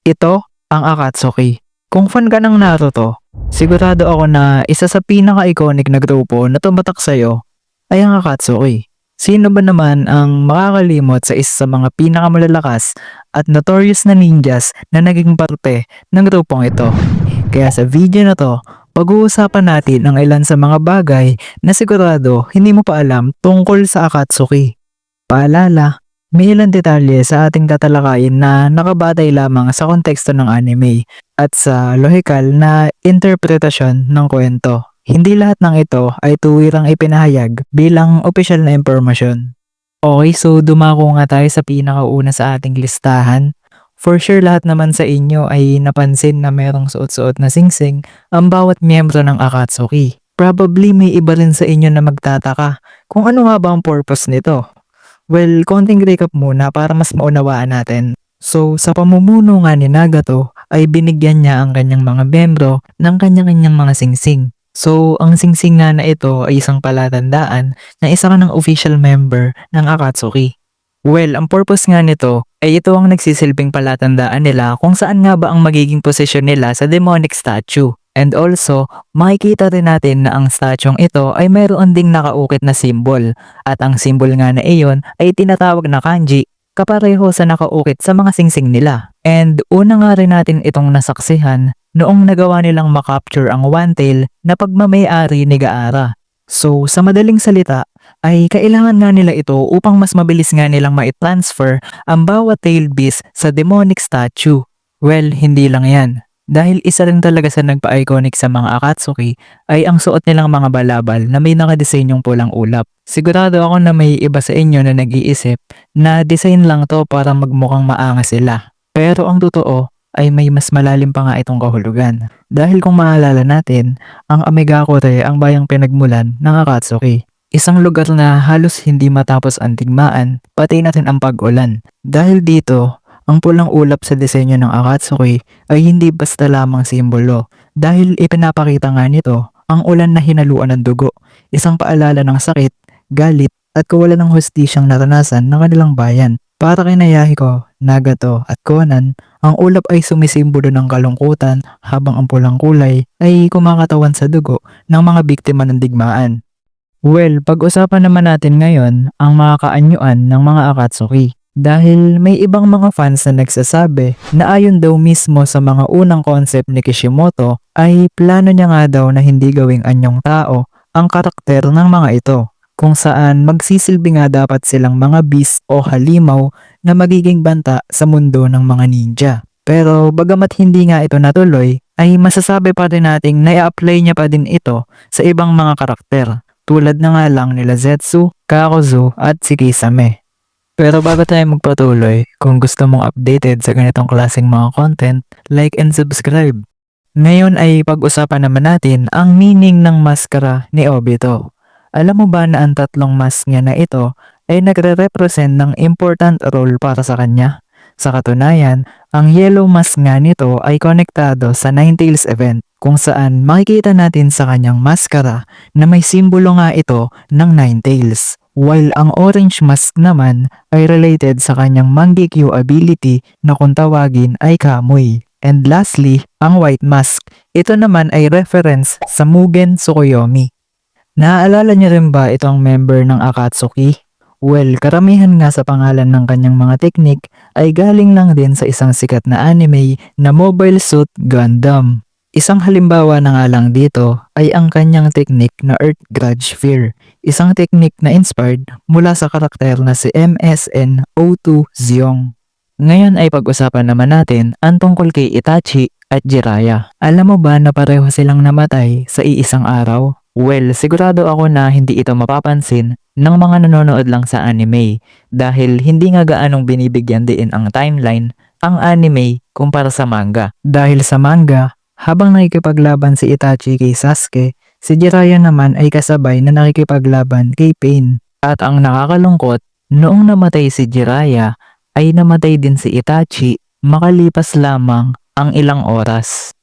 Ito ang Akatsuki. Kung fan ka ng Naruto, sigurado ako na isa sa pinaka-iconic na grupo na tumatak sa'yo ay ang Akatsuki. Sino ba naman ang makakalimot sa isa sa mga pinakamalalakas at notorious na ninjas na naging parte ng grupong ito? Kaya sa video na to, pag-uusapan natin ang ilan sa mga bagay na sigurado hindi mo pa alam tungkol sa Akatsuki. Paalala, may ilang detalye sa ating tatalakayin na nakabatay lamang sa konteksto ng anime at sa lohikal na interpretasyon ng kwento. Hindi lahat ng ito ay tuwirang ipinahayag bilang opisyal na impormasyon. Okay, so dumako nga tayo sa pinakauna sa ating listahan. For sure lahat naman sa inyo ay napansin na merong suot-suot na singsing ang bawat miyembro ng Akatsuki. Probably may iba rin sa inyo na magtataka kung ano nga ba ang purpose nito. Well, konting recap muna para mas maunawaan natin. So, sa pamumuno nga ni Nagato ay binigyan niya ang kanyang mga miyembro ng kanyang-kanyang mga singsing. So, ang singsing nga na ito ay isang palatandaan na isa ka ng official member ng Akatsuki. Well, ang purpose nga nito ay ito ang nagsisilbing palatandaan nila kung saan nga ba ang magiging posisyon nila sa demonic statue. And also, makikita rin natin na ang statue ito ay mayroon ding nakaukit na symbol. At ang symbol nga na iyon ay tinatawag na kanji kapareho sa nakaukit sa mga singsing nila. And una nga rin natin itong nasaksihan noong nagawa nilang makapture ang One Tail na pagmamay-ari ni Gaara. So sa madaling salita ay kailangan nga nila ito upang mas mabilis nga nilang mai-transfer ang bawat tail beast sa demonic statue. Well, hindi lang yan. Dahil isa rin talaga sa nagpa-iconic sa mga Akatsuki ay ang suot nilang mga balabal na may nakadesenyong pulang ulap. Sigurado ako na may iba sa inyo na nag-iisip na design lang to para magmukhang maangas sila. Pero ang totoo ay may mas malalim pa nga itong kahulugan. Dahil kung maalala natin, ang Amigakure ang bayang pinagmulan ng Akatsuki. Isang lugar na halos hindi matapos ang digmaan, pati na rin ang pag-ulan. Dahil dito, ang pulang ulap sa disenyo ng Akatsuki ay hindi basta lamang simbolo dahil ipinapakita nga nito ang ulan na hinaluan ng dugo, isang paalala ng sakit, galit at kawalan ng hustisyang naranasan ng kanilang bayan. Para kay Nayahiko, Nagato at Konan, ang ulap ay sumisimbolo ng kalungkutan habang ang pulang kulay ay kumakatawan sa dugo ng mga biktima ng digmaan. Well, pag-usapan naman natin ngayon ang mga kaanyuan ng mga Akatsuki. Dahil may ibang mga fans na nagsasabi na ayon daw mismo sa mga unang concept ni Kishimoto ay plano niya nga daw na hindi gawing anyong tao ang karakter ng mga ito, kung saan magsisilbi nga dapat silang mga beast o halimaw na magiging banta sa mundo ng mga ninja. Pero bagamat hindi nga ito natuloy, ay masasabi pa rin nating na-apply niya pa din ito sa ibang mga karakter, tulad na nga lang nila Zetsu, Kakuzu at si Kisame. Pero bago tayo magpatuloy, kung gusto mong updated sa ganitong klaseng mga content, like and subscribe. Ngayon ay pag-usapan naman natin ang meaning ng maskara ni Obito. Alam mo ba na ang tatlong mask niya na ito ay nagre-represent ng important role para sa kanya? Sa katunayan, ang yellow mask nga nito ay konektado sa Nine Tails event kung saan makikita natin sa kanyang maskara na may simbolo nga ito ng Nine Tails. While ang orange mask naman ay related sa kanyang Mangekyo ability na kung tawagin ay Kamui. And lastly, ang white mask. Ito naman ay reference sa Mugen Tsukuyomi. Naaalala niyo rin ba itong member ng Akatsuki? Well, karamihan nga sa pangalan ng kanyang mga teknik ay galing lang din sa isang sikat na anime na Mobile Suit Gundam. Isang halimbawa na nga lang dito ay ang kanyang teknik na Earth Grudge Fear, isang teknik na inspired mula sa karakter na si MSN02 Zeong. Ngayon ay pag-usapan naman natin ang tungkol kay Itachi at Jiraiya. Alam mo ba na pareho silang namatay sa iisang araw? Well, sigurado ako na hindi ito mapapansin ng mga nanonood lang sa anime dahil hindi nga gaanong binibigyan din ang timeline ang anime kumpara sa manga. Dahil sa manga, habang nakikipaglaban si Itachi kay Sasuke, si Jiraiya naman ay kasabay na nakikipaglaban kay Pain. At ang nakakalungkot, noong namatay si Jiraiya, ay namatay din si Itachi makalipas lamang ang ilang oras.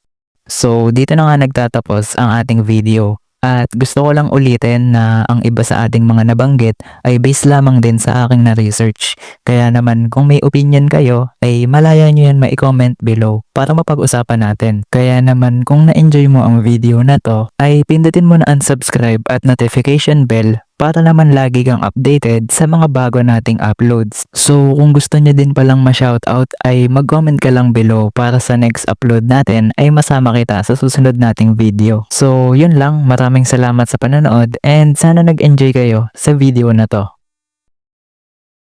So dito na nga nagtatapos ang ating video. At gusto ko lang ulitin na ang iba sa ating mga nabanggit ay based lamang din sa aking na-research. Kaya naman kung may opinion kayo ay malaya nyo yan ma-comment below para mapag-usapan natin. Kaya naman kung na-enjoy mo ang video na to ay pindutin mo na ang subscribe at notification bell para naman lagi kang updated sa mga bago nating uploads. So kung gusto niyo din palang ma-shoutout ay mag-comment ka lang below para sa next upload natin ay masama kita sa susunod nating video. So yun lang, maraming salamat sa panonood and sana nag-enjoy kayo sa video na to.